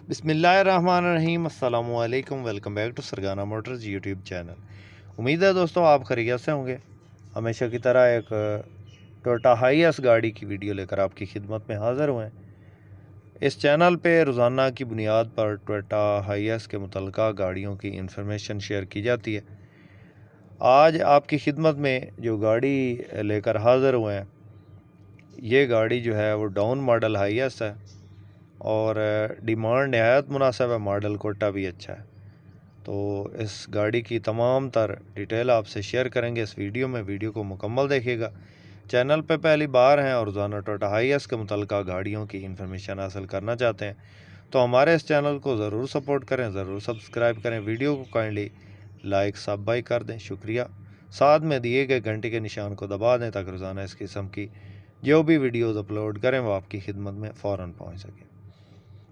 बिस्मिल्लाहिर्रहमानिर्रहीम। अस्सलामु अलैकुम। Welcome back to Sargana Motors YouTube channel. उम्मीद है दोस्तों आप खैरियत से होंगे। हमेशा की तरह एक टोयोटा हाईएस गाड़ी की वीडियो लेकर आपकी खिदमत में हाज़िर हुए हैं। इस चैनल पे रोज़ाना की बुनियाद पर टोयोटा हाईएस के मुतल्लिक़ा गाड़ियों की इंफॉर्मेशन शेयर की जाती है। आज आपकी खिदमत में जो गाड़ी लेकर हाज़िर हुए हैं, ये गाड़ी जो है वो डाउन मॉडल हाईएस है और डिमांड नहायत मुनासिब है, मॉडल कोटा भी अच्छा है। तो इस गाड़ी की तमाम तर डिटेल आपसे शेयर करेंगे इस वीडियो में। वीडियो को मुकम्मल देखिएगा। चैनल पे पहली बार हैं और रोज़ाना टोयोटा हाईएस के मुतल्लिक़ा गाड़ियों की इन्फॉर्मेशन हासिल करना चाहते हैं तो हमारे इस चैनल को ज़रूर सपोर्ट करें, ज़रूर सब्सक्राइब करें। वीडियो को काइंडली लाइक सब बाई कर दें, शुक्रिया। साथ में दिए गए घंटे के निशान को दबा दें ताकि रोज़ाना इस किस्म की जो भी वीडियोज़ अपलोड करें वो आपकी खिदमत में फ़ौरन पहुँच सकें।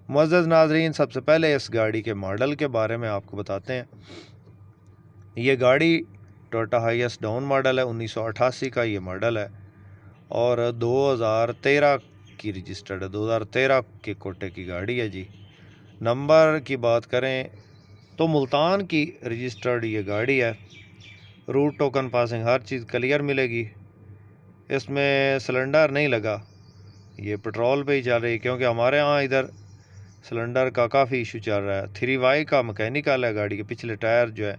मुअज़्ज़ज़ नाज़रीन, सबसे पहले इस गाड़ी के मॉडल के बारे में आपको बताते हैं। ये गाड़ी टोयोटा हाईएस डाउन मॉडल है, 1988 का ये मॉडल है और 2013 की रजिस्टर्ड है, 2013 के कोटे की गाड़ी है जी। नंबर की बात करें तो मुल्तान की रजिस्टर्ड ये गाड़ी है। रूट टोकन पासिंग हर चीज़ क्लियर मिलेगी। इसमें सिलेंडर नहीं लगा, ये पेट्रोल पे ही चल रही है क्योंकि हमारे यहाँ इधर सिलेंडर का काफ़ी इशू चल रहा है। 3Y का मैकेनिकल है गाड़ी के। पिछले टायर जो है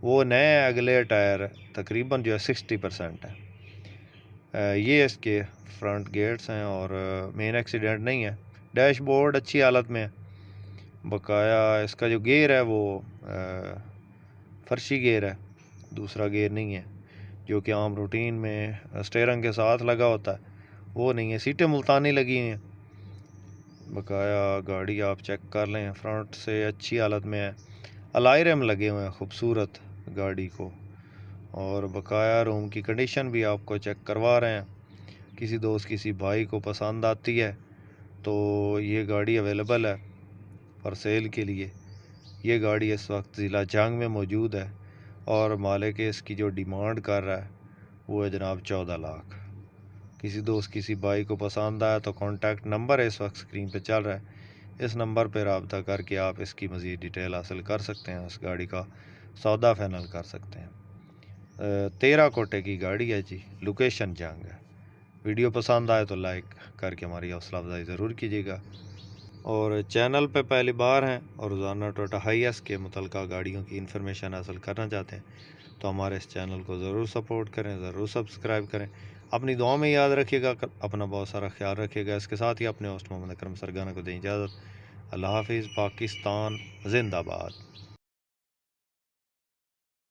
वो नए हैं, अगले टायर तकरीबन जो है 60% है। ये इसके फ्रंट गेट्स हैं और मेन एक्सीडेंट नहीं है। डैशबोर्ड अच्छी हालत में है। बकाया इसका जो गेयर है वो फर्शी गेयर है, दूसरा गेयर नहीं है जो कि आम रूटीन में स्टीयरिंग के साथ लगा होता है, वो नहीं है। सीटें मुल्तानी लगी हैं। बकाया गाड़ी आप चेक कर लें, फ्रंट से अच्छी हालत में है। अलाई रिम लगे हुए हैं खूबसूरत गाड़ी को। और बकाया रूम की कंडीशन भी आपको चेक करवा रहे हैं। किसी दोस्त किसी भाई को पसंद आती है तो ये गाड़ी अवेलेबल है फॉर सेल के लिए। ये गाड़ी इस वक्त ज़िला जंग में मौजूद है और मालिक इसकी जो डिमांड कर रहा है वो है जनाब 14 लाख। किसी दोस्त किसी भाई को पसंद आया तो कॉन्टैक्ट नंबर इस वक्त स्क्रीन पे चल रहा है, इस नंबर पर रब्ता करके आप इसकी मज़ीद डिटेल हासिल कर सकते हैं, उस गाड़ी का सौदा फाइनल कर सकते हैं। 13 कोटे की गाड़ी है जी, लोकेशन जंग है। वीडियो पसंद आए तो लाइक करके हमारी हौसला अफजाई ज़रूर कीजिएगा। और चैनल पे पहली बार हैं और रोज़ाना टोयोटा हाईएस के मुतल्लिक़ा गाड़ियों की इन्फॉर्मेशन हासिल करना चाहते हैं तो हमारे इस चैनल को ज़रूर सपोर्ट करें, ज़रूर सब्सक्राइब करें। अपनी दुआ में याद रखिएगा, अपना बहुत सारा ख्याल रखिएगा। इसके साथ ही अपने होस्ट मोहम्मद अकरम सरगाना को दें इजाज़त। अल्लाह हाफिज़। पाकिस्तान जिंदाबाद।